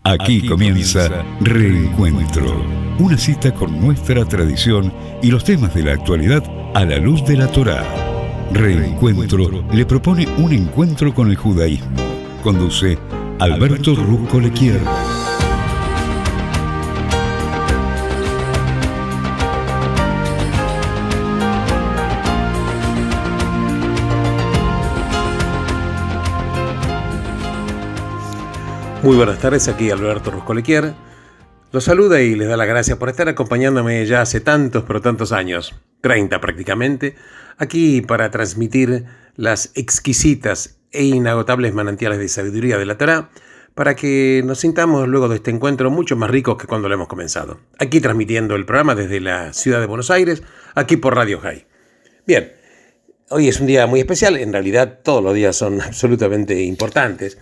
Aquí comienza Reencuentro, una cita con nuestra tradición y los temas de la actualidad a la luz de la Torá. Reencuentro le propone un encuentro con el judaísmo. Conduce Alberto Rusco Lequier. Muy buenas tardes, aquí Alberto Rusco Lequier. Los saluda y les da las gracias por estar acompañándome ya hace tantos, pero tantos años, 30 prácticamente, aquí para transmitir las exquisitas e inagotables manantiales de sabiduría de la Torá, para que nos sintamos luego de este encuentro mucho más ricos que cuando lo hemos comenzado. Aquí transmitiendo el programa desde la ciudad de Buenos Aires, aquí por Radio High. Bien, hoy es un día muy especial, en realidad todos los días son absolutamente importantes,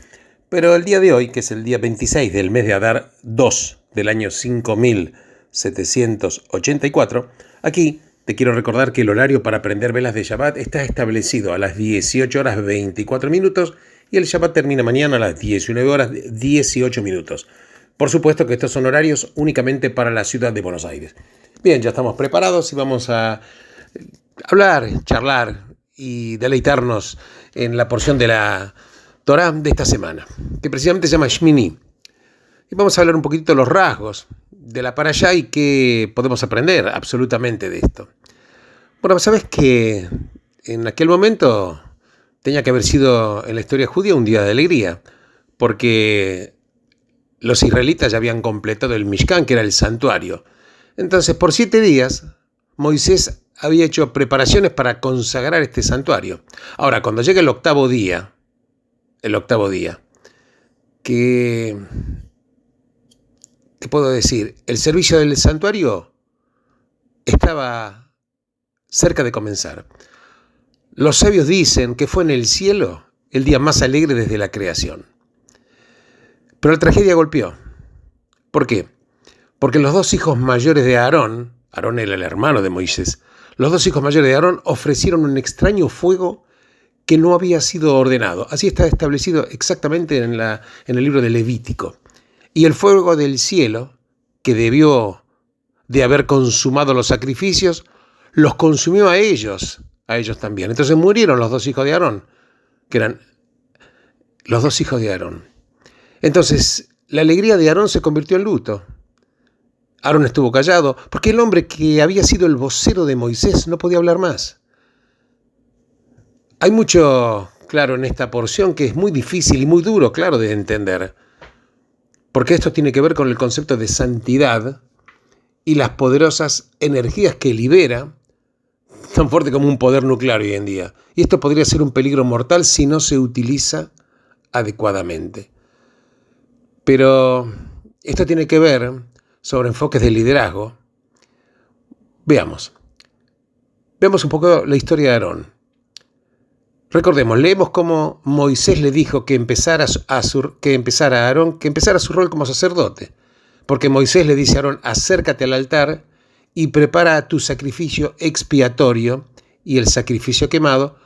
pero el día de hoy, que es el día 26 del mes de Adar 2 del año 5784, aquí te quiero recordar que el horario para prender velas de Shabbat está establecido a las 18 horas 24 minutos y el Shabbat termina mañana a las 19 horas 18 minutos. Por supuesto que estos son horarios únicamente para la ciudad de Buenos Aires. Bien, ya estamos preparados y vamos a hablar, charlar y deleitarnos en la porción de la Torá de esta semana, que precisamente se llama Shmini. Y vamos a hablar un poquito de los rasgos de la parashá y qué podemos aprender absolutamente de esto. Bueno, sabes que en aquel momento tenía que haber sido en la historia judía un día de alegría, porque los israelitas ya habían completado el Mishkan, que era el santuario. Entonces, por 7 días, Moisés había hecho preparaciones para consagrar este santuario. Ahora, cuando llega el octavo día, que, te puedo decir, el servicio del santuario estaba cerca de comenzar. Los sabios dicen que fue en el cielo el día más alegre desde la creación. Pero la tragedia golpeó. ¿Por qué? Porque los 2 hijos mayores de Aarón era el hermano de Moisés, los 2 hijos mayores de Aarón ofrecieron un extraño fuego que no había sido ordenado. Así está establecido exactamente en el libro de Levítico. Y el fuego del cielo, que debió de haber consumado los sacrificios, los consumió a ellos también. Entonces murieron los 2 hijos de Aarón, que eran los 2 hijos de Aarón. Entonces la alegría de Aarón se convirtió en luto. Aarón estuvo callado, porque el hombre que había sido el vocero de Moisés no podía hablar más. Hay mucho, claro, en esta porción que es muy difícil y muy duro, claro, de entender. Porque esto tiene que ver con el concepto de santidad y las poderosas energías que libera, tan fuerte como un poder nuclear hoy en día. Y esto podría ser un peligro mortal si no se utiliza adecuadamente. Pero esto tiene que ver sobre enfoques de liderazgo. Veamos un poco la historia de Aarón. Recordemos, leemos cómo Moisés le dijo que empezara su rol como sacerdote, porque Moisés le dice a Aarón: acércate al altar y prepara tu sacrificio expiatorio y el sacrificio quemado,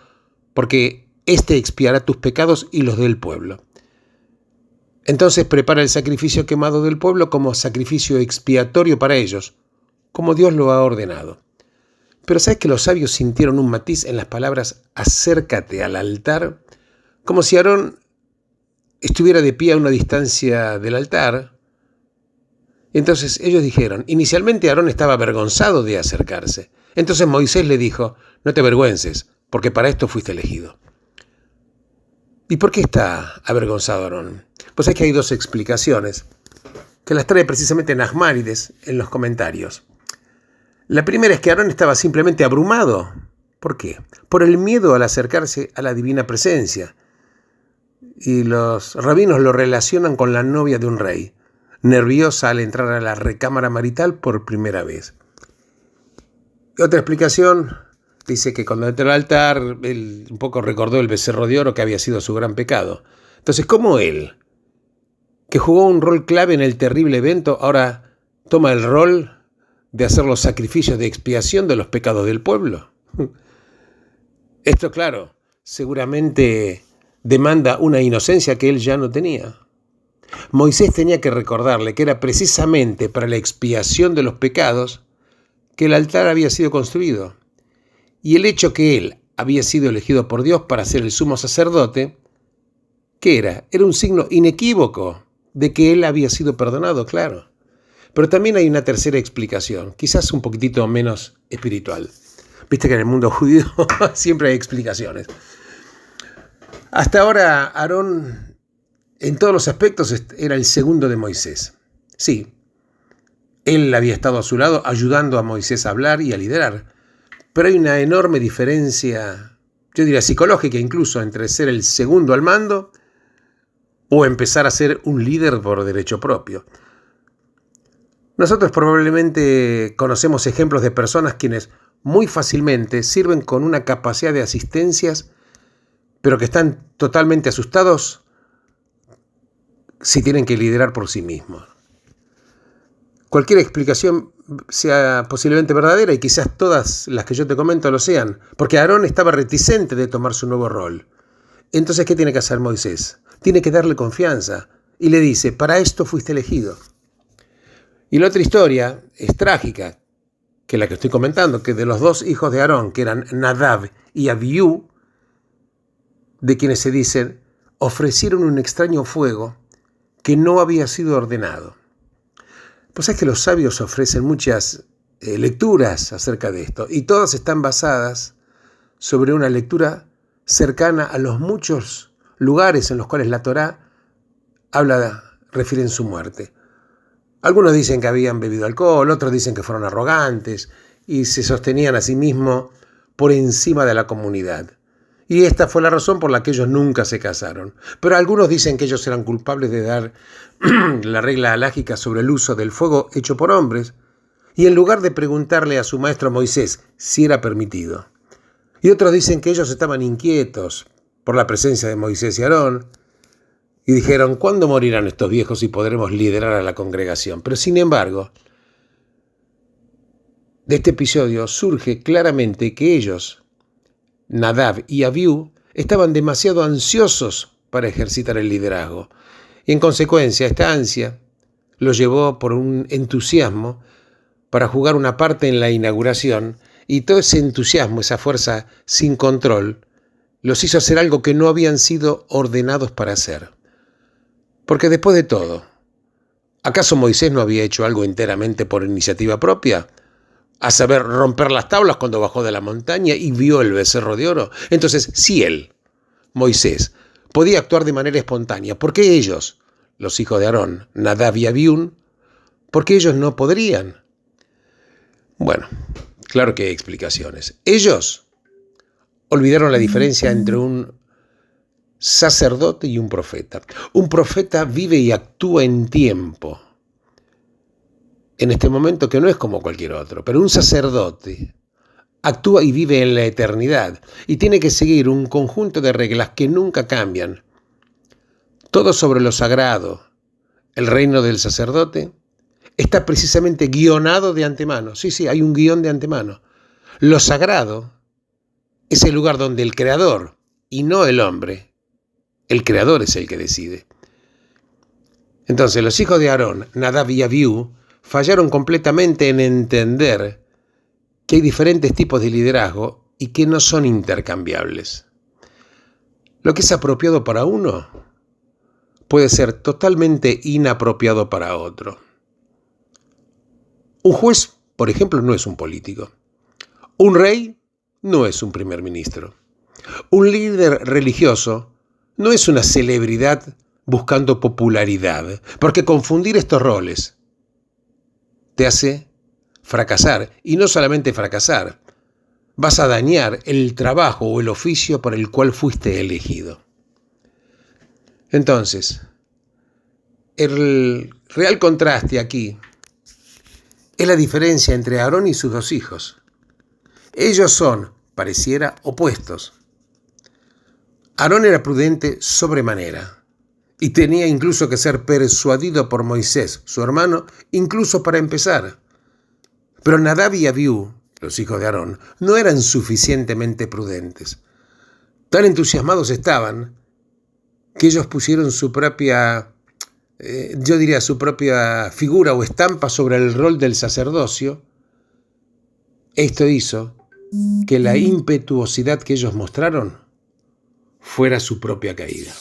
porque éste expiará tus pecados y los del pueblo. Entonces prepara el sacrificio quemado del pueblo como sacrificio expiatorio para ellos, como Dios lo ha ordenado. Pero ¿sabes que los sabios sintieron un matiz en las palabras acércate al altar? Como si Aarón estuviera de pie a una distancia del altar. Entonces ellos dijeron, inicialmente Aarón estaba avergonzado de acercarse. Entonces Moisés le dijo, no te avergüences, porque para esto fuiste elegido. ¿Y por qué está avergonzado Aarón? Pues es que hay 2 explicaciones, que las trae precisamente Nachmanides en los comentarios. La primera es que Aarón estaba simplemente abrumado. ¿Por qué? Por el miedo al acercarse a la divina presencia. Y los rabinos lo relacionan con la novia de un rey, nerviosa al entrar a la recámara marital por primera vez. Y otra explicación dice que cuando entró al altar, él un poco recordó el becerro de oro que había sido su gran pecado. Entonces, ¿cómo él, que jugó un rol clave en el terrible evento, ahora toma el rol de hacer los sacrificios de expiación de los pecados del pueblo? Esto, claro, seguramente demanda una inocencia que él ya no tenía. Moisés tenía que recordarle que era precisamente para la expiación de los pecados que el altar había sido construido. Y el hecho que él había sido elegido por Dios para ser el sumo sacerdote, ¿qué era? Era un signo inequívoco de que él había sido perdonado, claro. Pero también hay una tercera explicación, quizás un poquitito menos espiritual. Viste que en el mundo judío siempre hay explicaciones. Hasta ahora Aarón, en todos los aspectos, era el segundo de Moisés. Sí, él había estado a su lado ayudando a Moisés a hablar y a liderar. Pero hay una enorme diferencia, yo diría psicológica incluso, entre ser el segundo al mando o empezar a ser un líder por derecho propio. Nosotros probablemente conocemos ejemplos de personas quienes muy fácilmente sirven con una capacidad de asistencias, pero que están totalmente asustados si tienen que liderar por sí mismos. Cualquier explicación sea posiblemente verdadera y quizás todas las que yo te comento lo sean, porque Aarón estaba reticente de tomar su nuevo rol. Entonces, ¿qué tiene que hacer Moisés? Tiene que darle confianza y le dice, para esto fuiste elegido. Y la otra historia es trágica, que la que estoy comentando, que de los dos hijos de Aarón, que eran Nadab y Abiú, de quienes se dicen, ofrecieron un extraño fuego que no había sido ordenado. Pues es que los sabios ofrecen muchas lecturas acerca de esto, y todas están basadas sobre una lectura cercana a los muchos lugares en los cuales la Torá refieren su muerte. Algunos dicen que habían bebido alcohol, otros dicen que fueron arrogantes y se sostenían a sí mismos por encima de la comunidad. Y esta fue la razón por la que ellos nunca se casaron. Pero algunos dicen que ellos eran culpables de dar la regla alágica sobre el uso del fuego hecho por hombres, y en lugar de preguntarle a su maestro Moisés si era permitido. Y otros dicen que ellos estaban inquietos por la presencia de Moisés y Aarón, y dijeron, ¿cuándo morirán estos viejos y podremos liderar a la congregación? Pero sin embargo, de este episodio surge claramente que ellos, Nadab y Abiú, estaban demasiado ansiosos para ejercitar el liderazgo. Y en consecuencia, esta ansia los llevó por un entusiasmo para jugar una parte en la inauguración, y todo ese entusiasmo, esa fuerza sin control, los hizo hacer algo que no habían sido ordenados para hacer. Porque después de todo, ¿acaso Moisés no había hecho algo enteramente por iniciativa propia? A saber, romper las tablas cuando bajó de la montaña y vio el becerro de oro. Entonces, si él, Moisés, podía actuar de manera espontánea, ¿por qué ellos, los hijos de Aarón, Nadab y Abiú, por qué ellos no podrían? Bueno, claro que hay explicaciones. Ellos olvidaron la diferencia entre un sacerdote y un profeta. Un profeta vive y actúa en tiempo, en este momento que no es como cualquier otro, pero un sacerdote actúa y vive en la eternidad y tiene que seguir un conjunto de reglas que nunca cambian. Todo sobre lo sagrado, el reino del sacerdote, está precisamente guionado de antemano. Sí, hay un guión de antemano. Lo sagrado es el lugar donde el creador, y no el hombre, el creador es el que decide. Entonces, los hijos de Aarón, Nadab y Abiú, fallaron completamente en entender que hay diferentes tipos de liderazgo y que no son intercambiables. Lo que es apropiado para uno puede ser totalmente inapropiado para otro. Un juez, por ejemplo, no es un político. Un rey no es un primer ministro. Un líder religioso no es una celebridad buscando popularidad, porque confundir estos roles te hace fracasar, y no solamente fracasar, vas a dañar el trabajo o el oficio por el cual fuiste elegido. Entonces, el real contraste aquí es la diferencia entre Aarón y sus dos hijos. Ellos son, pareciera, opuestos. Aarón era prudente sobremanera y tenía incluso que ser persuadido por Moisés, su hermano, incluso para empezar. Pero Nadab y Abiú, los hijos de Aarón, no eran suficientemente prudentes. Tan entusiasmados estaban que ellos pusieron su propia yo diría su propia figura o estampa sobre el rol del sacerdocio, esto hizo que la impetuosidad que ellos mostraron fuera su propia caída.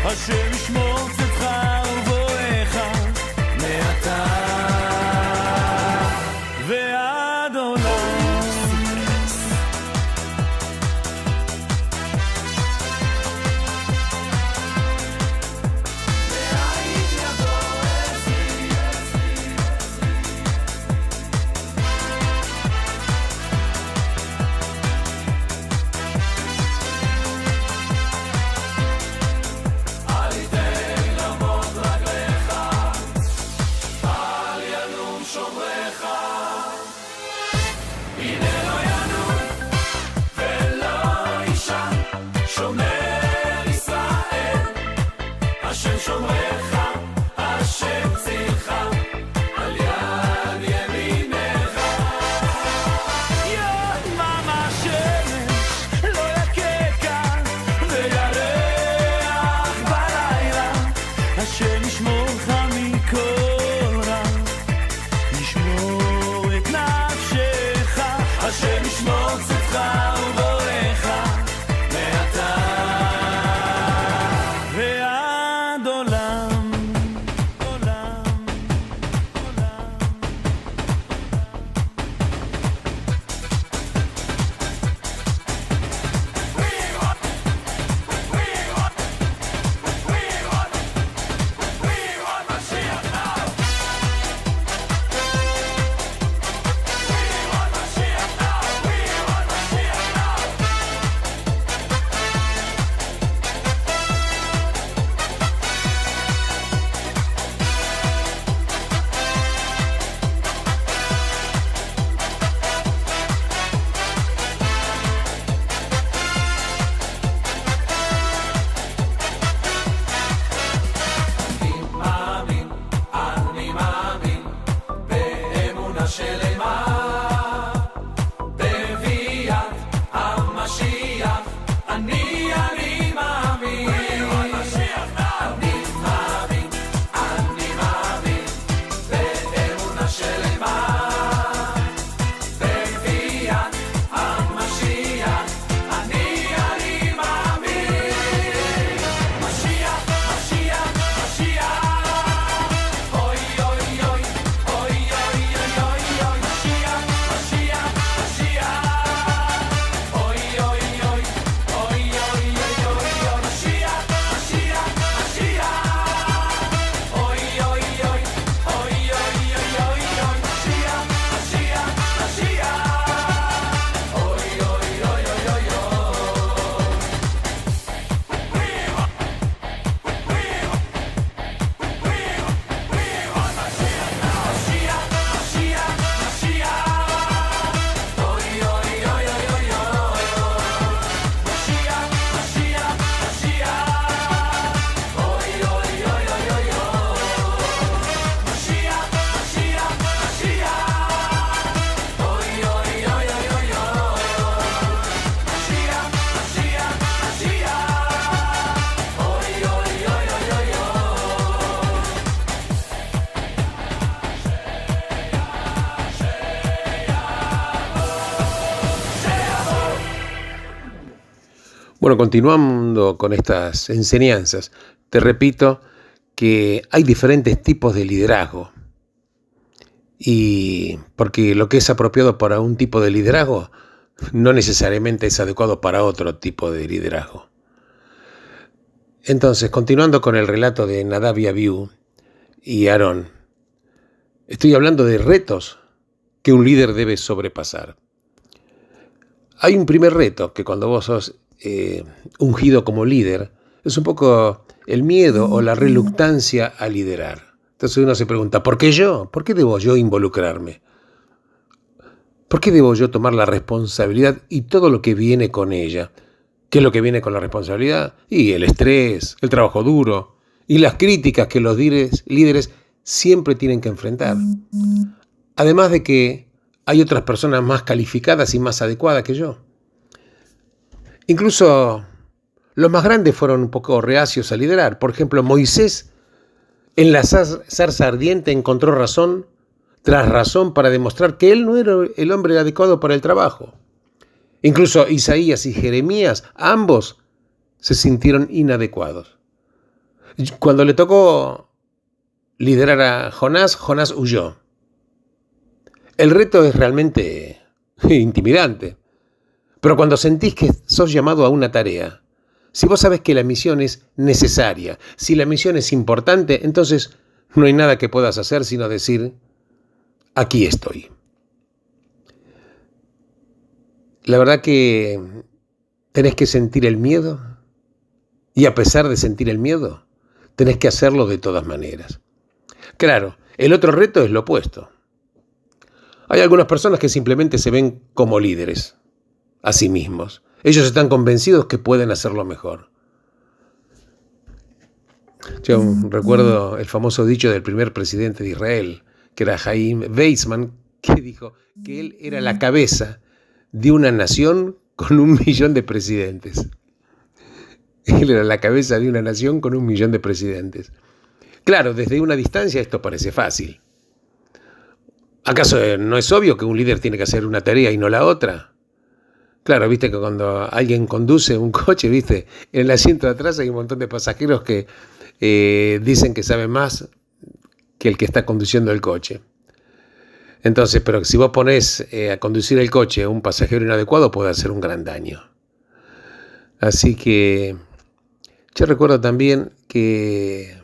השם ישמור צאתך ובואך מעתה ועד עולם. השם ישמור לך מכל Bueno, continuando con estas enseñanzas, te repito que hay diferentes tipos de liderazgo. Y porque lo que es apropiado para un tipo de liderazgo no necesariamente es adecuado para otro tipo de liderazgo. Entonces, continuando con el relato de Nadab y Abiú y Aarón, estoy hablando de retos que un líder debe sobrepasar. Hay un primer reto que cuando vos sos ungido como líder, es un poco el miedo o la reluctancia a liderar. Entonces uno se pregunta, ¿por qué yo? ¿Por qué debo yo involucrarme? ¿Por qué debo yo tomar la responsabilidad y todo lo que viene con ella? ¿Qué es lo que viene con la responsabilidad? Y el estrés, el trabajo duro y las críticas que los líderes siempre tienen que enfrentar. Además de que hay otras personas más calificadas y más adecuadas que yo. Incluso los más grandes fueron un poco reacios a liderar. Por ejemplo, Moisés en la zarza ardiente encontró razón tras razón para demostrar que él no era el hombre adecuado para el trabajo. Incluso Isaías y Jeremías, ambos se sintieron inadecuados. Cuando le tocó liderar a Jonás, Jonás huyó. El reto es realmente intimidante. Pero cuando sentís que sos llamado a una tarea, si vos sabés que la misión es necesaria, si la misión es importante, entonces no hay nada que puedas hacer sino decir, aquí estoy. La verdad que tenés que sentir el miedo y a pesar de sentir el miedo, tenés que hacerlo de todas maneras. Claro, el otro reto es lo opuesto. Hay algunas personas que simplemente se ven como líderes a sí mismos. Ellos están convencidos que pueden hacerlo mejor. Yo recuerdo el famoso dicho del primer presidente de Israel, que era Chaim Weizmann, que dijo que él era la cabeza de una nación con 1 millón de presidentes. Él era la cabeza de una nación con 1 millón de presidentes. Claro, desde una distancia esto parece fácil. ¿Acaso no es obvio que un líder tiene que hacer una tarea y no la otra? Claro, viste que cuando alguien conduce un coche, viste, en el asiento de atrás hay un montón de pasajeros que dicen que saben más que el que está conduciendo el coche. Entonces, pero si vos ponés a conducir el coche a un pasajero inadecuado, puede hacer un gran daño. Así que yo recuerdo también que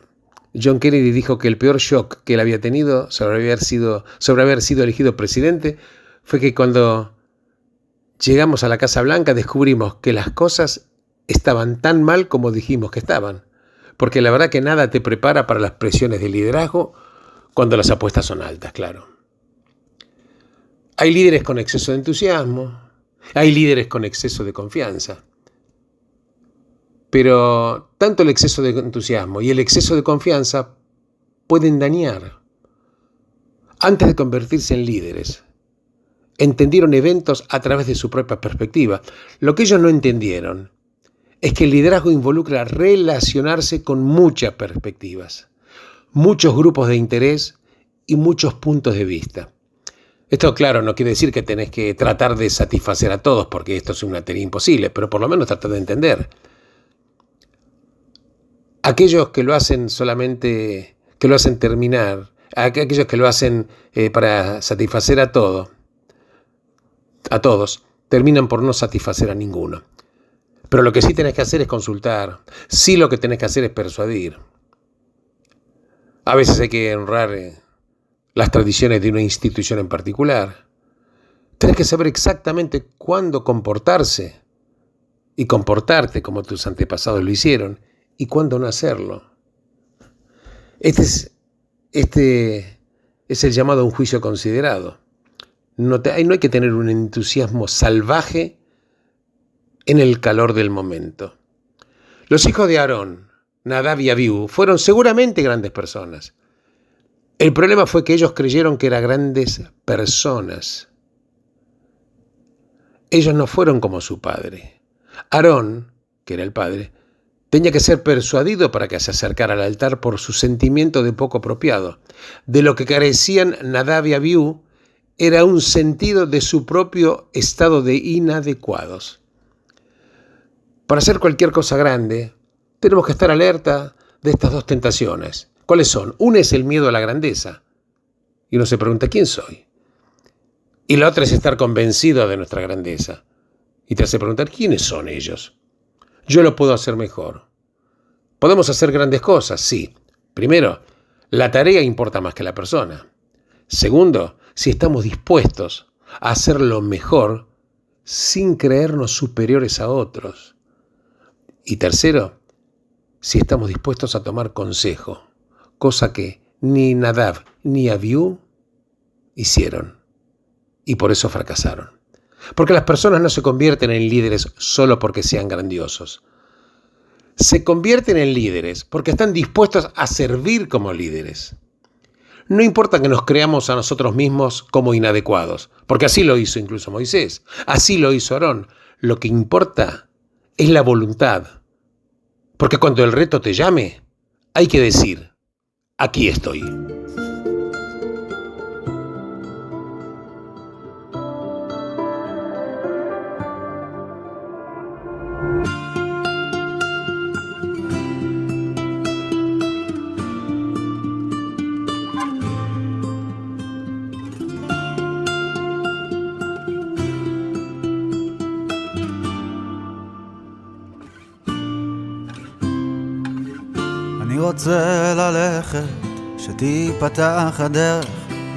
John Kennedy dijo que el peor shock que él había tenido sobre haber sido elegido presidente fue que cuando llegamos a la Casa Blanca descubrimos que las cosas estaban tan mal como dijimos que estaban. Porque la verdad que nada te prepara para las presiones de liderazgo cuando las apuestas son altas, claro. Hay líderes con exceso de entusiasmo, hay líderes con exceso de confianza. Pero tanto el exceso de entusiasmo y el exceso de confianza pueden dañar. Antes de convertirse en líderes, entendieron eventos a través de su propia perspectiva. Lo que ellos no entendieron es que el liderazgo involucra relacionarse con muchas perspectivas, muchos grupos de interés y muchos puntos de vista. Esto, claro, no quiere decir que tenés que tratar de satisfacer a todos, porque esto es una tarea imposible, pero por lo menos tratar de entender. Aquellos que lo hacen solamente, que lo hacen terminar, aquellos que lo hacen para satisfacer a todos, terminan por no satisfacer a ninguno. Pero lo que sí tenés que hacer es consultar. Sí, lo que tenés que hacer es persuadir. A veces hay que honrar las tradiciones de una institución en particular. Tenés que saber exactamente cuándo comportarse y comportarte como tus antepasados lo hicieron y cuándo no hacerlo. Este es el llamado a un juicio considerado. No hay que tener un entusiasmo salvaje en el calor del momento. Los hijos de Aarón, Nadab y Abiú, fueron seguramente grandes personas. El problema fue que ellos creyeron que eran grandes personas. Ellos no fueron como su padre. Aarón, que era el padre, tenía que ser persuadido para que se acercara al altar por su sentimiento de poco apropiado. De lo que carecían Nadab y Abiú era un sentido de su propio estado de inadecuados. Para hacer cualquier cosa grande, tenemos que estar alerta de estas dos tentaciones. ¿Cuáles son? Una es el miedo a la grandeza. Y uno se pregunta, ¿quién soy? Y la otra es estar convencido de nuestra grandeza. Y te hace preguntar, ¿quiénes son ellos? Yo lo puedo hacer mejor. ¿Podemos hacer grandes cosas? Sí. Primero, la tarea importa más que la persona. Segundo, si estamos dispuestos a hacerlo mejor sin creernos superiores a otros. Y tercero, si estamos dispuestos a tomar consejo, cosa que ni Nadab ni Abiú hicieron, y por eso fracasaron. Porque las personas no se convierten en líderes solo porque sean grandiosos. Se convierten en líderes porque están dispuestos a servir como líderes. No importa que nos creamos a nosotros mismos como inadecuados, porque así lo hizo incluso Moisés, así lo hizo Aarón. Lo que importa es la voluntad. Porque cuando el reto te llame, hay que decir, aquí estoy. אני רוצה ללכת, שתיפתח הדרך,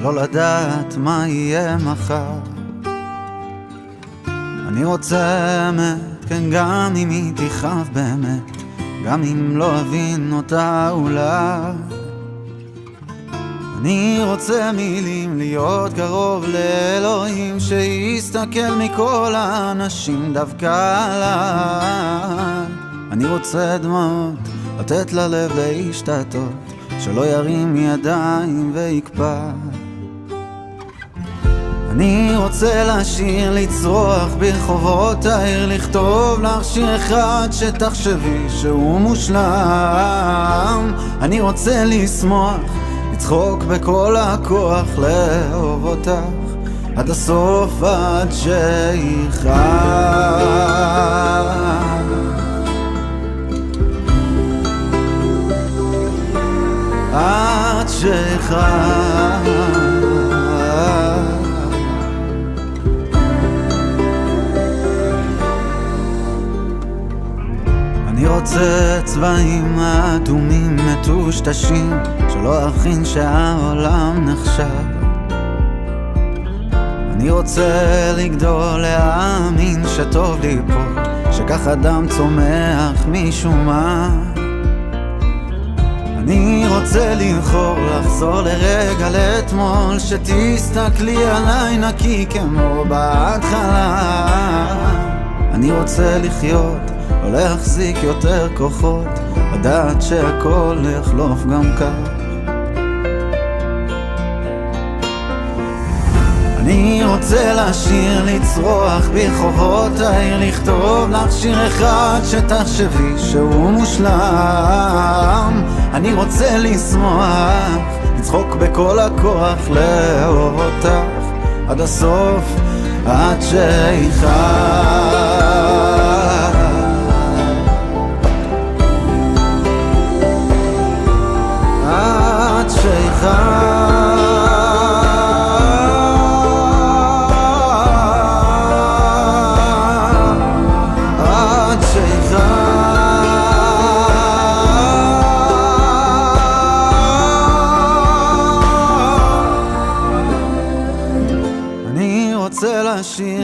לא לדעת מה יהיה מחר. אני רוצה אמת, כן, גם אם היא תכאב באמת, גם אם לא אבין אותה אולי. אני רוצה מילים להיות קרוב לאלוהים, שיסתכל מכל האנשים דווקא עליי. אני רוצה דמעות, לתת ללב להשתתות, שלא ירים ידיים ויקפא. אני רוצה לשיר, לצרוח ברחובות העיר, לכתוב לך שיר אחד שתחשבי שהוא מושלם. אני רוצה לשמוח, לצחוק בכל הכוח, לאהוב אותך עד הסוף, עד שיכאב. עד שיכאב. אני רוצה צבעים אדומים מטושטשים, שלא אכין שהעולם נחשב. אני רוצה לגדול, להאמין שטוב לי פה, שכך אדם צומח משום מה. אני רוצה לבחור, לחזור לרגע לאתמול, שתסתכלי עליי נקי כמו בהתחלה. אני רוצה לחיות, לא להחזיק יותר כוחות, לדעת שהכל יחלוף גם כך. אני רוצה לשיר, לצרוח ברחובות העיר, לכתוב לך שיר אחד שתחשבי שהוא מושלם. אני רוצה לשמוח, לצחוק בכל הכוח, לאהוב אותך עד הסוף, עד שיכאב. עד שיכאב.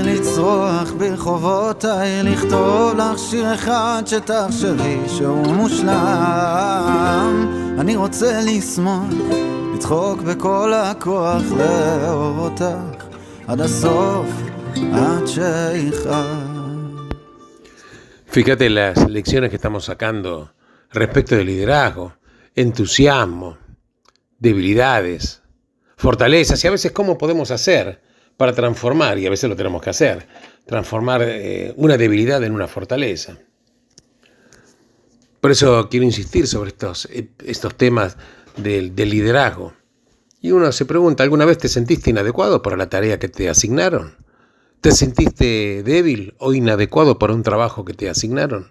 לצרוח ברחובות העיר, לכתוב לך שיר אחד שתחשבי שהוא מושלם. אני רוצה לשמוח, לצחוק בכל הכוח, לאהוב אותך עד הסוף, עד שיכאב. Fíjate las lecciones que estamos sacando respecto del liderazgo, entusiasmo, debilidades, fortalezas y a veces cómo podemos hacer para transformar, y a veces lo tenemos que hacer, transformar una debilidad en una fortaleza. Por eso quiero insistir sobre estos temas del liderazgo. Y uno se pregunta, ¿alguna vez te sentiste inadecuado para la tarea que te asignaron? ¿Te sentiste débil o inadecuado para un trabajo que te asignaron?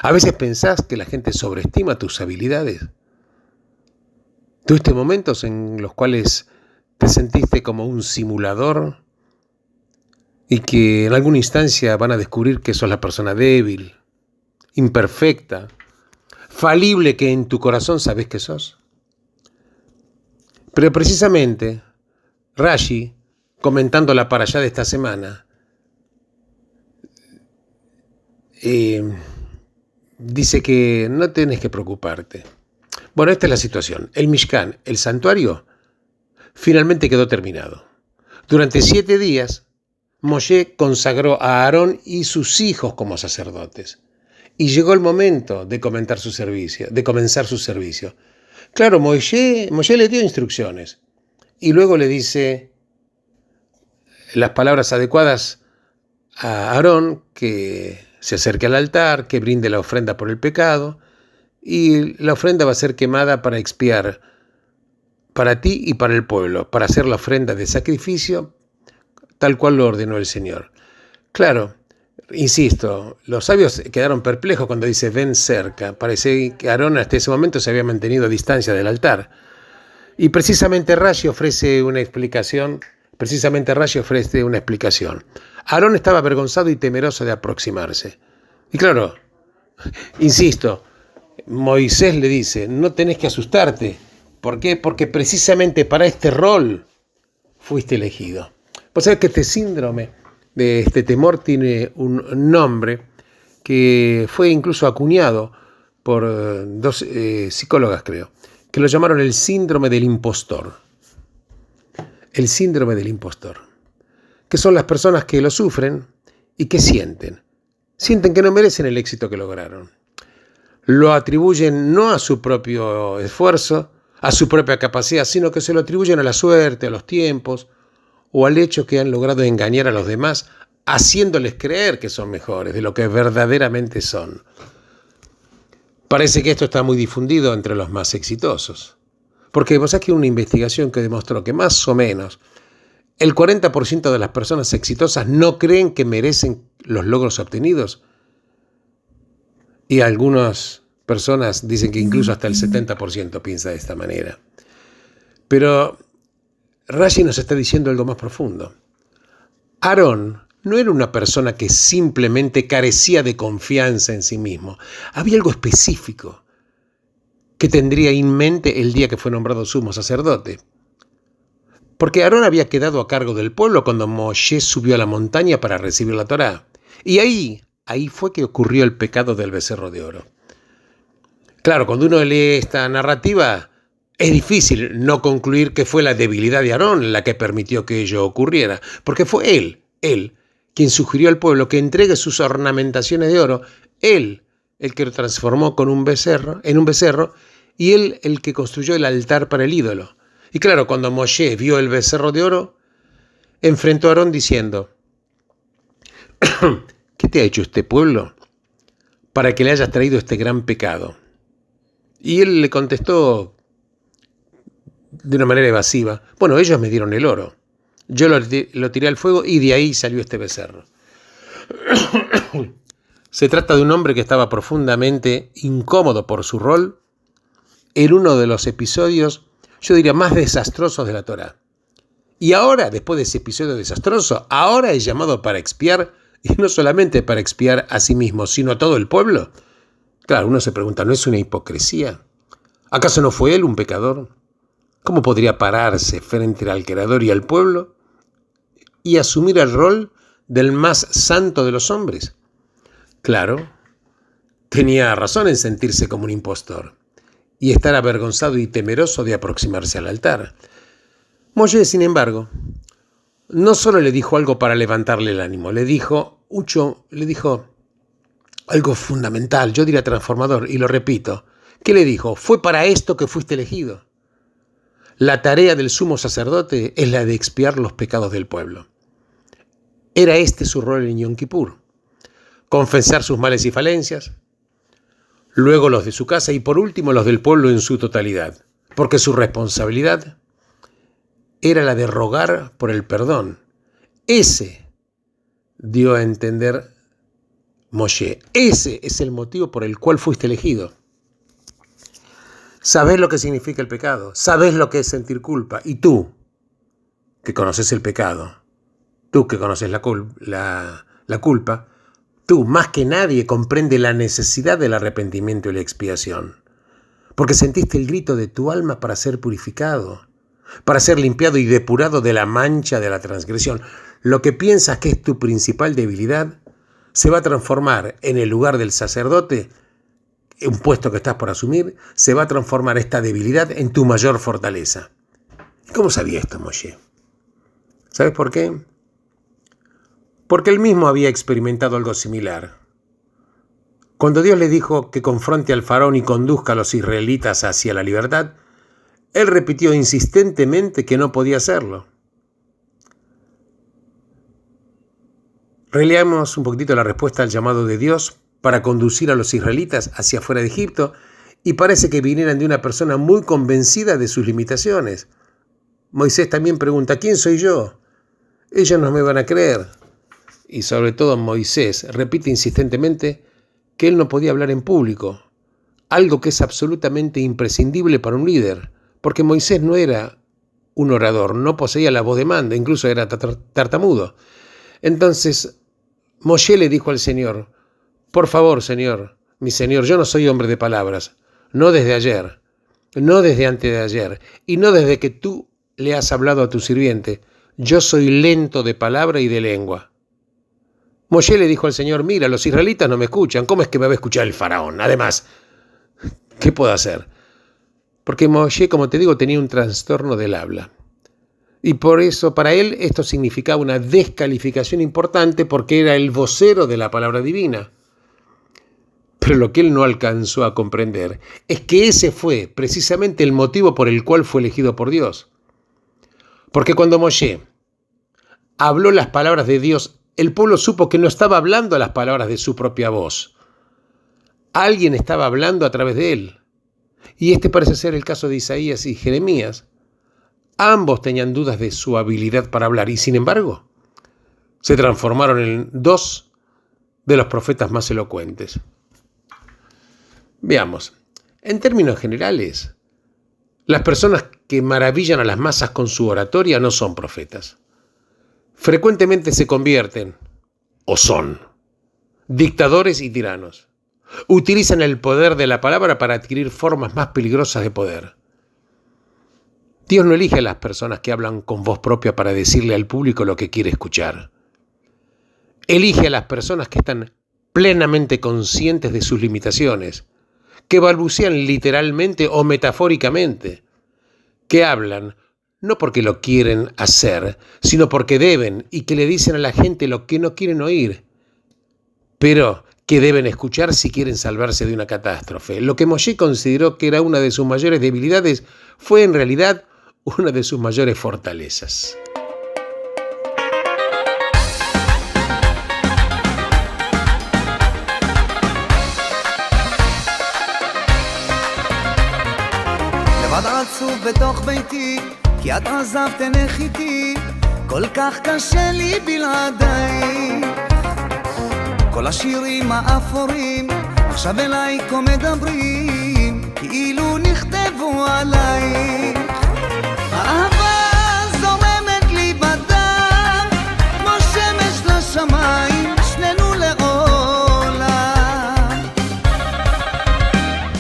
A veces pensás que la gente sobreestima tus habilidades. ¿Tuviste momentos en los cuales te sentiste como un simulador y que en alguna instancia van a descubrir que sos la persona débil, imperfecta, falible que en tu corazón sabés que sos? Pero precisamente Rashi, comentando la parashá de esta semana, dice que no tenés que preocuparte. Bueno, esta es la situación. El Mishkan, el santuario, finalmente quedó terminado. Durante 7 días, Moshe consagró a Aarón y sus hijos como sacerdotes. Y llegó el momento de comenzar su servicio. Claro, Moshe le dio instrucciones. Y luego le dice las palabras adecuadas a Aarón, que se acerque al altar, que brinde la ofrenda por el pecado, y la ofrenda va a ser quemada para expiar para ti y para el pueblo, para hacer la ofrenda de sacrificio, tal cual lo ordenó el Señor. Claro, insisto, los sabios quedaron perplejos cuando dice ven cerca. Parece que Aarón hasta ese momento se había mantenido a distancia del altar. Y precisamente Rashi ofrece una explicación. Aarón estaba avergonzado y temeroso de aproximarse. Y claro, insisto, Moisés le dice, no tenés que asustarte. ¿Por qué? Porque precisamente para este rol fuiste elegido. Vos sabés que este síndrome de este temor tiene un nombre que fue incluso acuñado por 2 psicólogas, creo, que lo llamaron el síndrome del impostor. El síndrome del impostor. Que son las personas que lo sufren y que sienten. Sienten que no merecen el éxito que lograron. Lo atribuyen no a su propio esfuerzo, a su propia capacidad, sino que se lo atribuyen a la suerte, a los tiempos, o al hecho que han logrado engañar a los demás, haciéndoles creer que son mejores de lo que verdaderamente son. Parece que esto está muy difundido entre los más exitosos. Porque vos sabés que una investigación que demostró que más o menos el 40% de las personas exitosas no creen que merecen los logros obtenidos. Y algunas personas dicen que incluso hasta el 70% piensa de esta manera. Pero Rashi nos está diciendo algo más profundo. Aarón no era una persona que simplemente carecía de confianza en sí mismo. Había algo específico que tendría en mente el día que fue nombrado sumo sacerdote. Porque Aarón había quedado a cargo del pueblo cuando Moshe subió a la montaña para recibir la Torá. Y ahí fue que ocurrió el pecado del becerro de oro. Claro, cuando uno lee esta narrativa, es difícil no concluir que fue la debilidad de Aarón la que permitió que ello ocurriera. Porque fue él, quien sugirió al pueblo que entregue sus ornamentaciones de oro. Él, el que lo transformó en un becerro, y él, el que construyó el altar para el ídolo. Y claro, cuando Moshe vio el becerro de oro, enfrentó a Aarón diciendo, ¿qué te ha hecho este pueblo para que le hayas traído este gran pecado? Y él le contestó de una manera evasiva, bueno, ellos me dieron el oro, yo lo tiré al fuego y de ahí salió este becerro. Se trata de un hombre que estaba profundamente incómodo por su rol en uno de los episodios, yo diría, más desastrosos de la Torá. Y ahora, después de ese episodio desastroso, ahora es llamado para expiar, y no solamente para expiar a sí mismo, sino a todo el pueblo. Claro, uno se pregunta, ¿no es una hipocresía? ¿Acaso no fue él un pecador? ¿Cómo podría pararse frente al Creador y al pueblo y asumir el rol del más santo de los hombres? Claro, tenía razón en sentirse como un impostor y estar avergonzado y temeroso de aproximarse al altar. Moshe, sin embargo, no solo le dijo algo para levantarle el ánimo, le dijo algo fundamental, yo diría transformador, y lo repito. ¿Qué le dijo? Fue para esto que fuiste elegido. La tarea del sumo sacerdote es la de expiar los pecados del pueblo. Era este su rol en Yom Kippur. Confesar sus males y falencias, luego los de su casa y por último los del pueblo en su totalidad, porque su responsabilidad era la de rogar por el perdón. Ese dio a entender Moshe. Ese es el motivo por el cual fuiste elegido. Sabés lo que significa el pecado, sabés lo que es sentir culpa. Y tú, que conoces el pecado, tú que conoces la culpa, tú más que nadie comprende la necesidad del arrepentimiento y la expiación. Porque sentiste el grito de tu alma para ser purificado, para ser limpiado y depurado de la mancha de la transgresión. Lo que piensas que es tu principal debilidad se va a transformar en el lugar del sacerdote, un puesto que estás por asumir, se va a transformar esta debilidad en tu mayor fortaleza. ¿Cómo sabía esto Moshe? ¿Sabes por qué? Porque él mismo había experimentado algo similar. Cuando Dios le dijo que confronte al faraón y conduzca a los israelitas hacia la libertad, él repitió insistentemente que no podía hacerlo. Releamos un poquitito la respuesta al llamado de Dios para conducir a los israelitas hacia afuera de Egipto, y parece que vinieran de una persona muy convencida de sus limitaciones. Moisés también pregunta, ¿quién soy yo? Ellos no me van a creer. Y sobre todo Moisés repite insistentemente que él no podía hablar en público, algo que es absolutamente imprescindible para un líder, porque Moisés no era un orador, no poseía la voz de mando, incluso era tartamudo. Entonces Moshe le dijo al Señor, por favor, Señor, mi Señor, yo no soy hombre de palabras, no desde ayer, no desde antes de ayer, y no desde que tú le has hablado a tu sirviente, yo soy lento de palabra y de lengua. Moshe le dijo al Señor, mira, los israelitas no me escuchan, ¿cómo es que me va a escuchar el faraón? Además, ¿qué puedo hacer? Porque Moshe, como te digo, tenía un trastorno del habla. Y por eso, para él, esto significaba una descalificación importante porque era el vocero de la palabra divina. Pero lo que él no alcanzó a comprender es que ese fue precisamente el motivo por el cual fue elegido por Dios. Porque cuando Moshe habló las palabras de Dios, el pueblo supo que no estaba hablando las palabras de su propia voz. Alguien estaba hablando a través de él. Y este parece ser el caso de Isaías y Jeremías. Ambos tenían dudas de su habilidad para hablar y, sin embargo, se transformaron en dos de los profetas más elocuentes. Veamos, en términos generales, las personas que maravillan a las masas con su oratoria no son profetas. Frecuentemente se convierten, o son, dictadores y tiranos. Utilizan el poder de la palabra para adquirir formas más peligrosas de poder. Dios no elige a las personas que hablan con voz propia para decirle al público lo que quiere escuchar. Elige a las personas que están plenamente conscientes de sus limitaciones, que balbucean literalmente o metafóricamente, que hablan no porque lo quieren hacer, sino porque deben y que le dicen a la gente lo que no quieren oír, pero que deben escuchar si quieren salvarse de una catástrofe. Lo que Moshe consideró que era una de sus mayores debilidades fue en realidad una de sus mayores fortalezas. לבד עצוב בתוך ביתי, כי את עזבת עינך איתי, כל כך קשה לי בלעדייך. כל השירים האפורים עכשיו אליי כה מדברים, כאילו נכתבו עלייך. האהבה זורמת לי בדם, כמו שמש לשמיים, שנינו לעולם.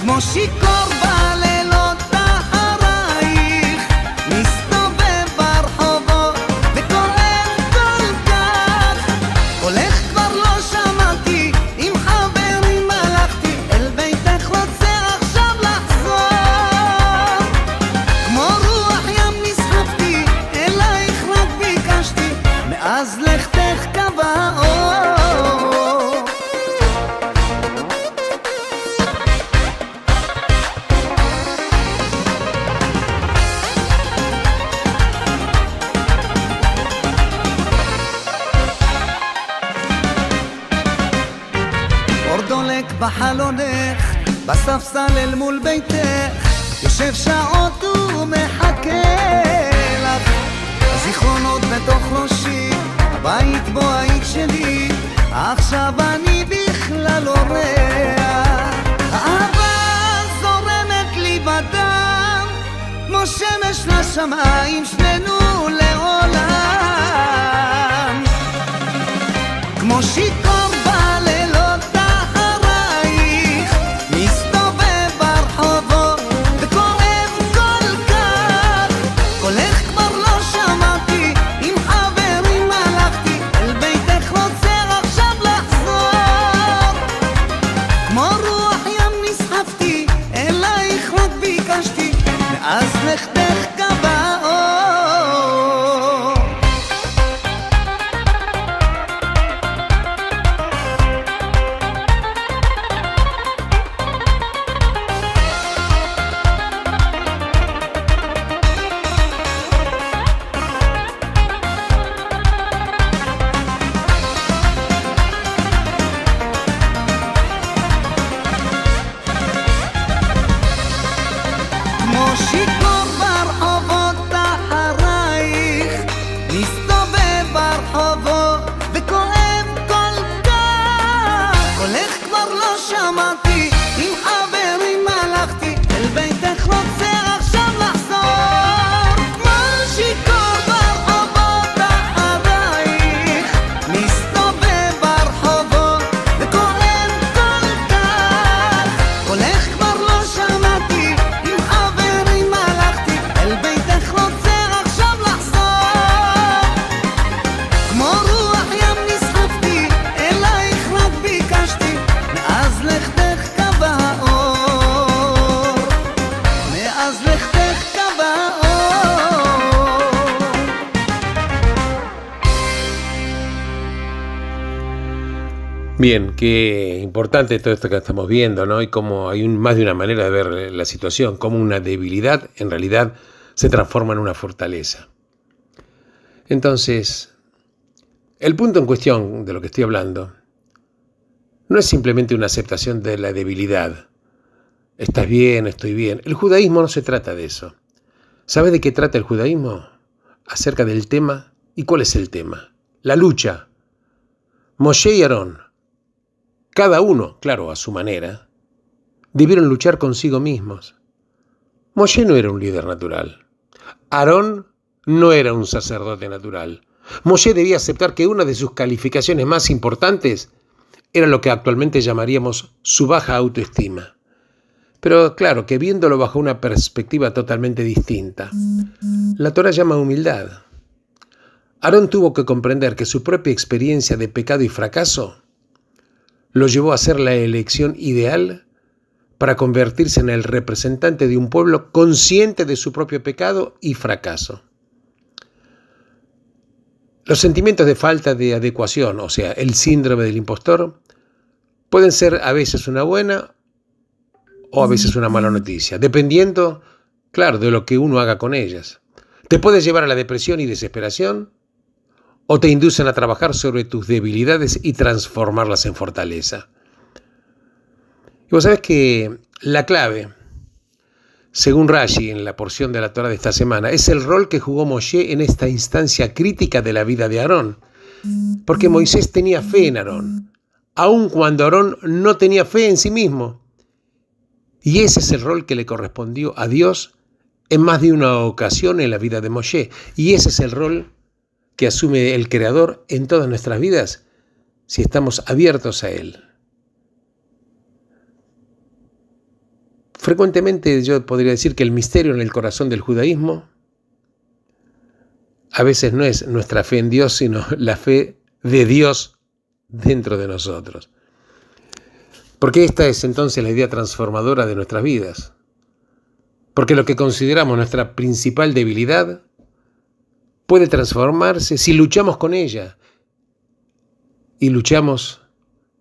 כמו שיכור בלילות אחרייך, מסתובב ברחובות וכואב כל כך. הולך כבר לא שמעתי, עם חברים הלכתי, אל ביתך רוצה עכשיו לחזור. כמו רוח ים נסחפתי, אלייך רק ביקשתי, מאז לכתך קו האור. אור דולק בחלונך, בספסל אל מול ביתך, יושב שעות ומחכה לך. הזיכרונות בתוך ראשי, הבית בו היית שלי, עכשיו אני בכלל לשמיים שנינו לעולם כמו שיכור בלילות אחרייך מסתובב ברחובות וכואב כל כך קולך כבר לא שמעתי עם חברים הלכתי אל ביתך רוצה עכשיו לחזור כמו רוח ים נסחפתי אלייך רק ביקשתי מאז לכתך קבע אור כמו שיכור ברחובות אחרייך מסתובב ברחובות וכואב כל כך קולך כבר לא שמעתי עם חברים הלכתי אל ביתך רוצה עכשיו לחזור כמו שיכור ברחובות אחרייך מסתובב ברחובות וכואב כל כך קולך כבר לא שמעתי עם חברים הלכתי אל ביתך רוצה עכשיו לחזור כמו רוח ים נסחפתי אלייך רק ביקשתי מאז לכתך קבע אור מאז לכתך קבע אור Bien, qué importante todo esto que estamos viendo, ¿no? Y cómo hay más de una manera de ver la situación, cómo una debilidad en realidad se transforma en una fortaleza. Entonces, el punto en cuestión de lo que estoy hablando no es simplemente una aceptación de la debilidad. Estás bien, estoy bien. El judaísmo no se trata de eso. ¿Sabes de qué trata el judaísmo? Acerca del tema. ¿Y cuál es el tema? La lucha. Moshe y Aarón, cada uno, claro, a su manera, debieron luchar consigo mismos. Moshe no era un líder natural. Aarón no era un sacerdote natural. Moshe debía aceptar que una de sus calificaciones más importantes era lo que actualmente llamaríamos su baja autoestima. Pero claro, que viéndolo bajo una perspectiva totalmente distinta, la Torá llama humildad. Aarón tuvo que comprender que su propia experiencia de pecado y fracaso lo llevó a ser la elección ideal para convertirse en el representante de un pueblo consciente de su propio pecado y fracaso. Los sentimientos de falta de adecuación, o sea, el síndrome del impostor, pueden ser a veces una buena o a veces una mala noticia, dependiendo, claro, de lo que uno haga con ellas. Te puede llevar a la depresión y desesperación, o te inducen a trabajar sobre tus debilidades y transformarlas en fortaleza. Y vos sabés que la clave, según Rashi en la porción de la Torá de esta semana, es el rol que jugó Moshe en esta instancia crítica de la vida de Aarón. Porque Moisés tenía fe en Aarón, aun cuando Aarón no tenía fe en sí mismo. Y ese es el rol que le correspondió a Dios en más de una ocasión en la vida de Moshe. Y ese es el rol que asume el Creador en todas nuestras vidas si estamos abiertos a Él. Frecuentemente yo podría decir que el misterio en el corazón del judaísmo a veces no es nuestra fe en Dios, sino la fe de Dios dentro de nosotros. Porque esta es entonces la idea transformadora de nuestras vidas. Porque lo que consideramos nuestra principal debilidad puede transformarse si luchamos con ella y luchamos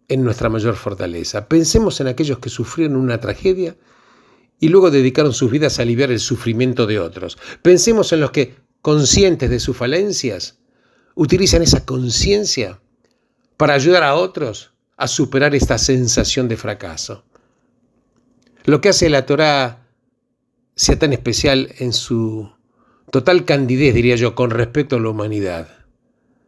en nuestra mayor fortaleza. Pensemos en aquellos que sufrieron una tragedia y luego dedicaron sus vidas a aliviar el sufrimiento de otros. Pensemos en los que, conscientes de sus falencias, utilizan esa conciencia para ayudar a otros a superar esta sensación de fracaso. Lo que hace la Torá sea tan especial en su total candidez, diría yo, con respecto a la humanidad,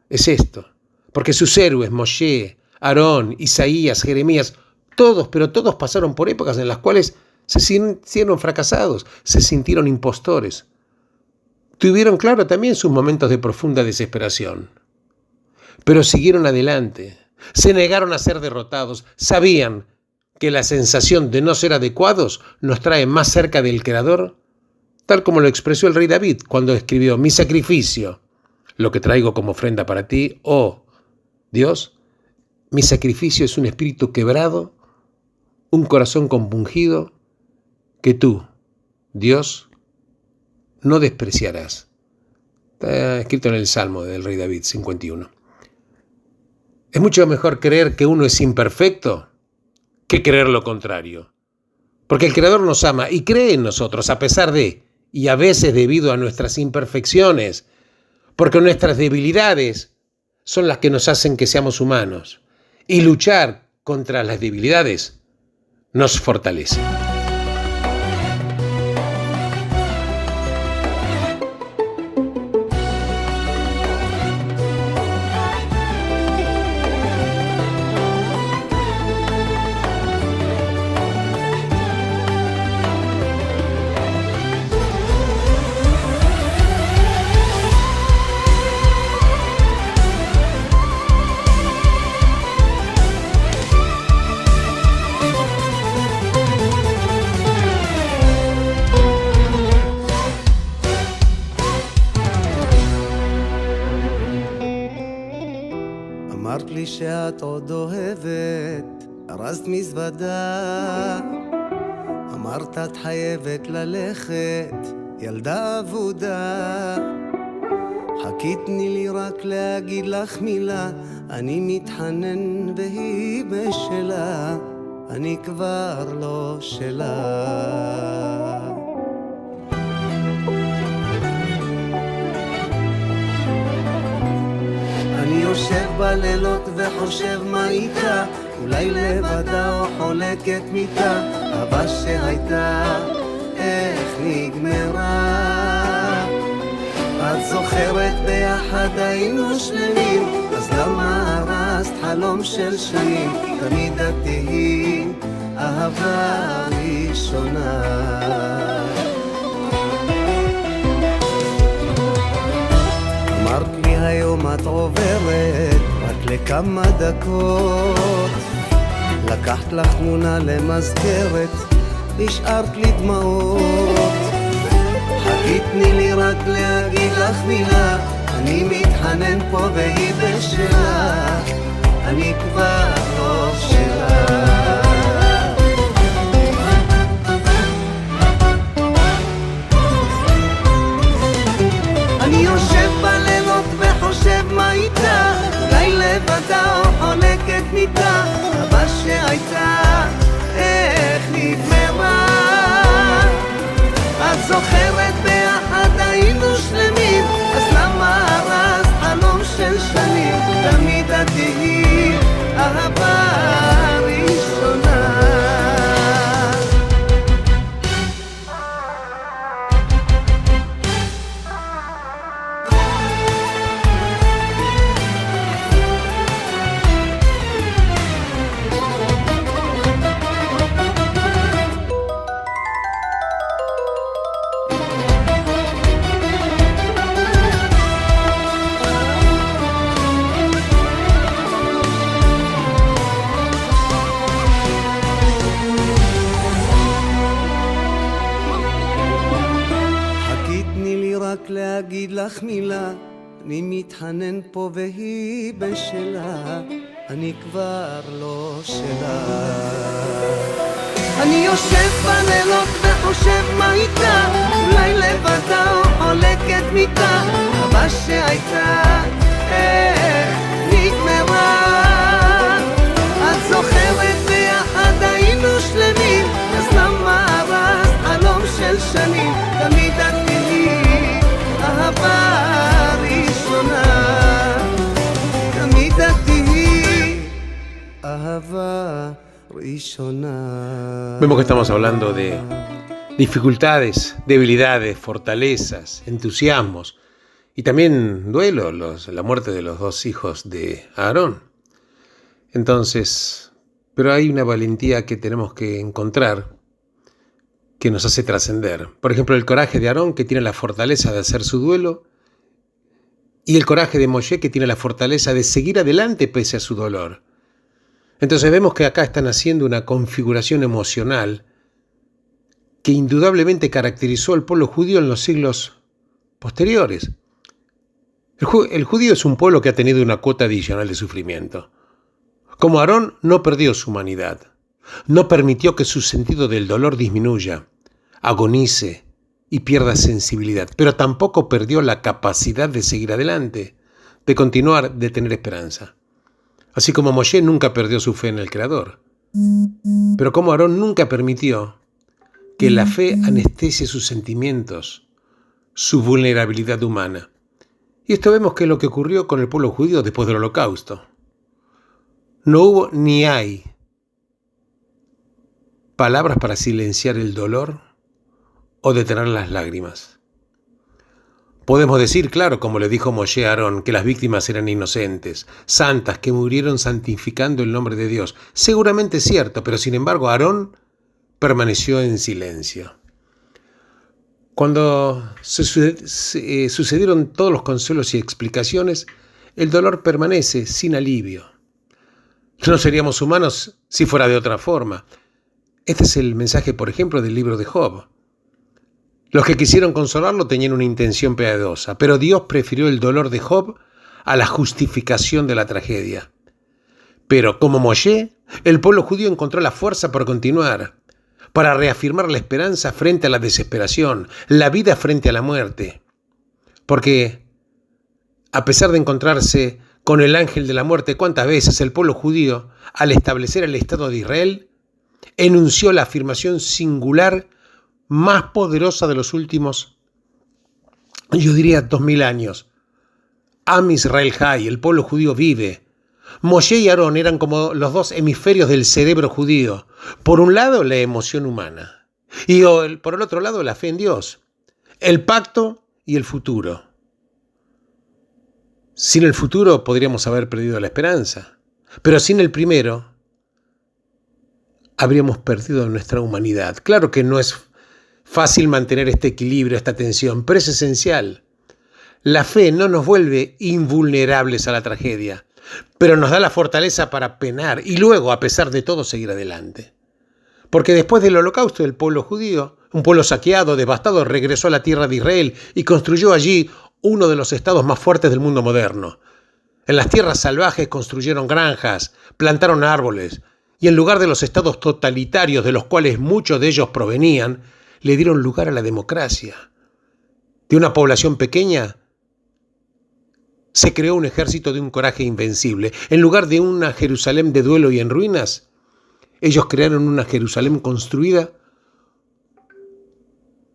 es esto. Porque sus héroes, Moshe, Aarón, Isaías, Jeremías, todos, pero todos pasaron por épocas en las cuales se sintieron fracasados, se sintieron impostores. Tuvieron, claro, también sus momentos de profunda desesperación, pero siguieron adelante, se negaron a ser derrotados, sabían que la sensación de no ser adecuados nos trae más cerca del Creador, tal como lo expresó el rey David cuando escribió: mi sacrificio, lo que traigo como ofrenda para ti, oh Dios, mi sacrificio es un espíritu quebrado, un corazón compungido, que tú, Dios, no despreciarás. Está escrito en el Salmo del rey David 51. Es mucho mejor creer que uno es imperfecto que creer lo contrario. Porque el Creador nos ama y cree en nosotros a pesar de, y a veces debido a nuestras imperfecciones, porque nuestras debilidades son las que nos hacen que seamos humanos. Y luchar contra las debilidades nos fortalece. אמרת לי שאת עוד אוהבת, ארזת מזוודה. אמרת את חייבת ללכת, ילדה אבודה. חכי תני לי רק להגיד לך מילה, אני מתחנן והיא בשלה, אני כבר לא שלה. אני יושב בלילות וחושב מה איתה, אולי לבדה או חולקת מיטה, אהבה שהייתה, איך נגמרה. את זוכרת ביחד היינו שלמים, אז למה הרסת חלום של שנים? תמיד את תהיי אהבה ראשונה. אמרת לי היום את עוברת רק לכמה דקות, לקחת לך תמונה למזכרת, השארת לי דמעות. חכי תני לי רק להגיד לך מילה, אני מתחנן פה והיא בשלה, אני כבר לא שלה. אני יושב בלילות וחושב מה איתה, אולי לבדה או חולקת מיטה, אהבה שהייתה, איך נגמרה. את זוכרת ביחד היינו שלמים, אז למה הרסת חלום של שנים? תמיד את תהיי אהבה ראשונה. להגיד לך מילה, אני מתחנן פה והיא בשלה, אני כבר לא שלה. אני יושב בלילות וחושב מה איתה, אולי לבדה או חולקת מיטה, אהבה שהייתה, איך נגמרה. את זוכרת ביחד היינו שלמים, אז למה הרסת חלום של שנים? תמיד את תהיי אהבה ראשונה, תמיד את תהיי אהבה ראשונה. Vemos que estamos hablando de dificultades, debilidades, fortalezas, entusiasmos y también duelo, la muerte de los dos hijos de Aarón. Entonces, pero hay una valentía que tenemos que encontrar que nos hace trascender. Por ejemplo, el coraje de Aarón, que tiene la fortaleza de hacer su duelo, y el coraje de Moshe, que tiene la fortaleza de seguir adelante pese a su dolor. Entonces vemos que acá están haciendo una configuración emocional que indudablemente caracterizó al pueblo judío en los siglos posteriores. El judío es un pueblo que ha tenido una cuota adicional de sufrimiento. Como Aarón, no perdió su humanidad. No permitió que su sentido del dolor disminuya, agonice y pierda sensibilidad, pero tampoco perdió la capacidad de seguir adelante, de continuar, de tener esperanza. Así como Moshe nunca perdió su fe en el Creador. Pero como Aarón nunca permitió que la fe anestesie sus sentimientos, su vulnerabilidad humana. Y esto vemos que es lo que ocurrió con el pueblo judío después del Holocausto. No hubo ni hay palabras para silenciar el dolor o detener las lágrimas. Podemos decir, claro, como le dijo Moshe a Aarón, que las víctimas eran inocentes, santas, que murieron santificando el nombre de Dios. Seguramente es cierto, pero sin embargo Aarón permaneció en silencio. Cuando sucedieron todos los consuelos y explicaciones, el dolor permanece sin alivio. No seríamos humanos si fuera de otra forma. Este es el mensaje, por ejemplo, del libro de Job. Los que quisieron consolarlo tenían una intención piadosa, pero Dios prefirió el dolor de Job a la justificación de la tragedia. Pero como Moshe, el pueblo judío encontró la fuerza para continuar, para reafirmar la esperanza frente a la desesperación, la vida frente a la muerte. Porque, a pesar de encontrarse con el ángel de la muerte, ¿cuántas veces el pueblo judío, al establecer el Estado de Israel, enunció la afirmación singular más poderosa de los últimos, yo diría, 2000 años? Am Israel Hay, el pueblo judío vive. Moshe y Aarón eran como los dos hemisferios del cerebro judío. Por un lado, la emoción humana, y por el otro lado, la fe en Dios, el pacto y el futuro. Sin el futuro podríamos haber perdido la esperanza, pero sin el primero habríamos perdido nuestra humanidad. Claro que no es fácil mantener este equilibrio, esta tensión, pero es esencial. La fe no nos vuelve invulnerables a la tragedia, pero nos da la fortaleza para penar y luego, a pesar de todo, seguir adelante. Porque después del Holocausto, el pueblo judío, un pueblo saqueado, devastado, regresó a la tierra de Israel y construyó allí uno de los estados más fuertes del mundo moderno. En las tierras salvajes construyeron granjas, plantaron árboles, y en lugar de los estados totalitarios de los cuales muchos de ellos provenían, le dieron lugar a la democracia. De una población pequeña se creó un ejército de un coraje invencible. En lugar de una Jerusalén de duelo y en ruinas, ellos crearon una Jerusalén construida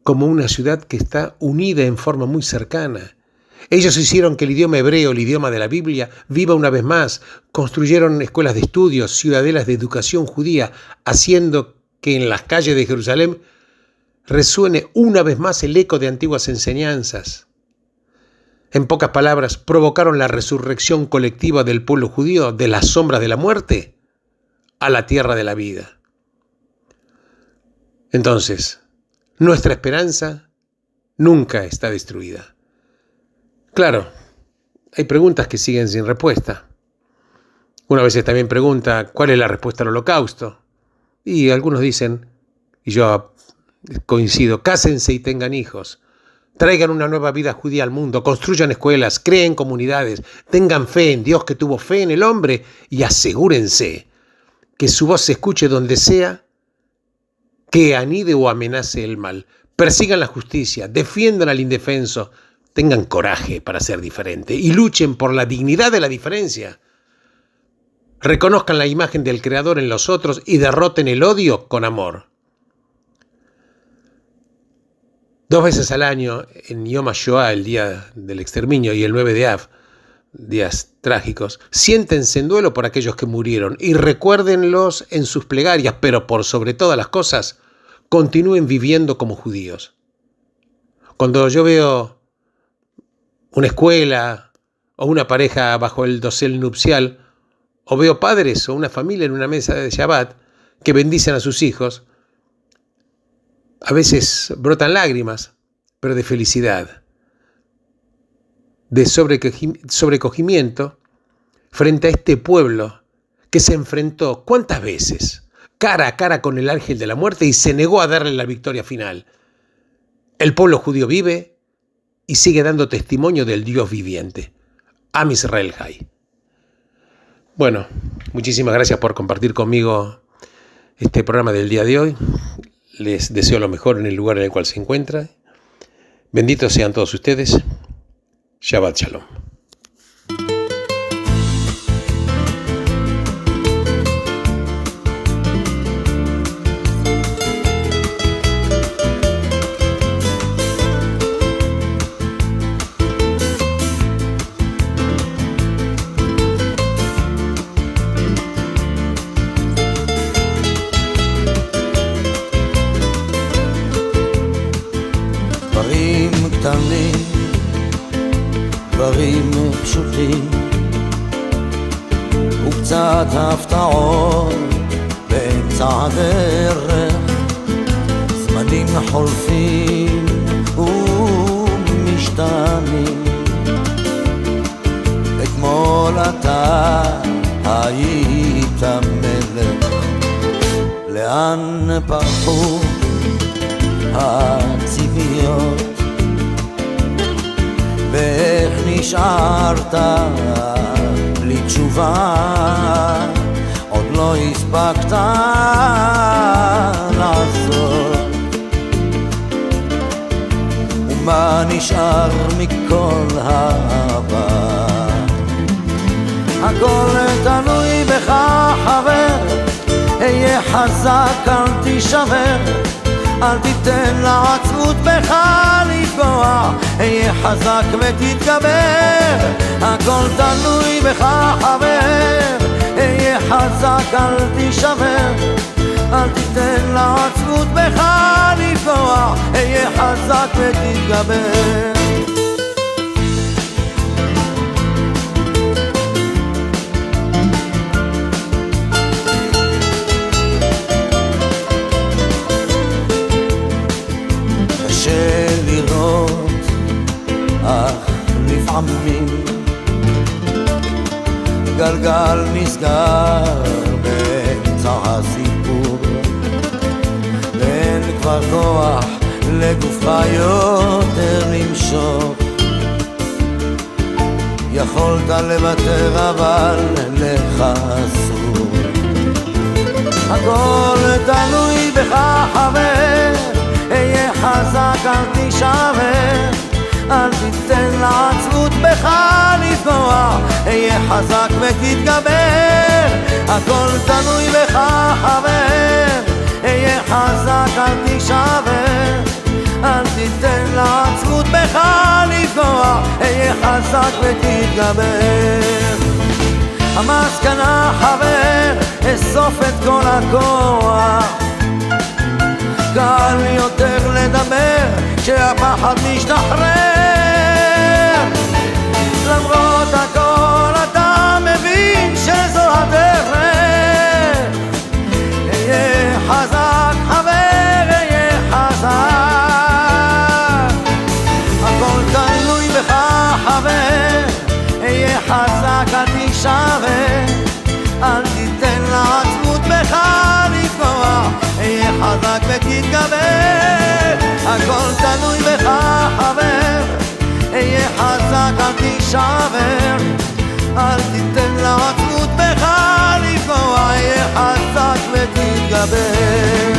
como una ciudad que está unida en forma muy cercana. Ellos hicieron que el idioma hebreo, el idioma de la Biblia, viva una vez más. Construyeron escuelas de estudios, ciudadelas de educación judía, haciendo que en las calles de Jerusalén resuene una vez más el eco de antiguas enseñanzas. En pocas palabras, provocaron la resurrección colectiva del pueblo judío de las sombras de la muerte a la tierra de la vida. Entonces, nuestra esperanza nunca está destruida. Claro, hay preguntas que siguen sin respuesta. Una vez también pregunta, ¿cuál es la respuesta al Holocausto? Y algunos dicen, y yo coincido, cásense y tengan hijos. Traigan una nueva vida judía al mundo, construyan escuelas, creen comunidades, tengan fe en Dios que tuvo fe en el hombre y asegúrense que su voz se escuche donde sea que anide o amenace el mal. Persigan la justicia, defiendan al indefenso, tengan coraje para ser diferente y luchen por la dignidad de la diferencia. Reconozcan la imagen del Creador en los otros y derroten el odio con amor. 2 veces al año, en Yom HaShoah, el día del exterminio, y el 9 de Av, días trágicos, siéntense en duelo por aquellos que murieron y recuérdenlos en sus plegarias, pero por sobre todas las cosas, continúen viviendo como judíos. Cuando yo veo una escuela o una pareja bajo el dosel nupcial, o veo padres o una familia en una mesa de Shabbat que bendicen a sus hijos, A veces brotan lágrimas, pero de felicidad, de sobrecogimiento frente a este pueblo que se enfrentó ¿cuántas veces? Cara a cara con el ángel de la muerte y se negó a darle la victoria final. El pueblo judío vive y sigue dando testimonio del Dios viviente. Am Israel Hay. Bueno, muchísimas gracias por compartir conmigo este programa del día de hoy. Les deseo lo mejor en el lugar en el cual se encuentran. Benditos sean todos ustedes. Shabbat Shalom. דברים פשוטים וקצת הפתעות באמצע הדרך, זמנים חולפים ומשתנים. אתמול אתה היית מלך, לאן פרחו הציפיות ואיך נשארת בלי תשובה, עוד לא הספקת לעשות. ומה נשאר מכל העבר? הכל תלוי בך חבר, היה חזק אל תישבר, אל תיתן לעצמות בך לפגוע, היה חזק ותתגבר. הכל תלוי בך חבר, היה חזק אל תישבר, אל תיתן לעצמות בך לפגוע, היה חזק ותתגבר. אך לפעמים גלגל נסגר באמצע הסיפור, ואין כבר כוח לגופך יותר למשוך. יכולת לוותר אבל לך אסור. הכל תלוי בך חבר, היה חזק אל תישבר, אל תיתן לעצמות בך לפגוע, היה חזק ותתגבר. הכל תלוי בך חבר, היה חזק אל תישבר, אל תיתן לעצמות בך לפגוע, היה חזק ותתגבר. המסקנה חבר, אסוף את כל הכוח, קל יותר לדבר כשהפחד משתחרר. למרות הכל אתה מבין שזו הדרך, היה חזק חבר, היה חזק. הכל תלוי בך חבר, היה חזק אל תישבר, אל תיתן לעצמות בך לפגוע, היה חזק ותתגבר. הכל תלוי בך חבר, היה חזק אל תישבר, אל תיתן לעצמות בך לפגוע, היה חזק ותתגבר.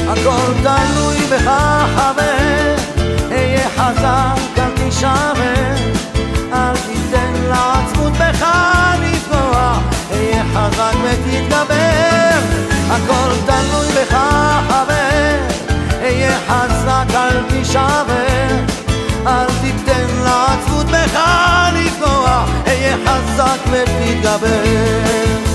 הכל תלוי בך חבר, היה חזק אל תישבר, אל תיתן לעצמות בך לפגוע, היה חזק ותתגבר. הכל תלוי בך חבר, היה חזק אל תישבר, אל תיתן לעצמות בך חזק ותתגבר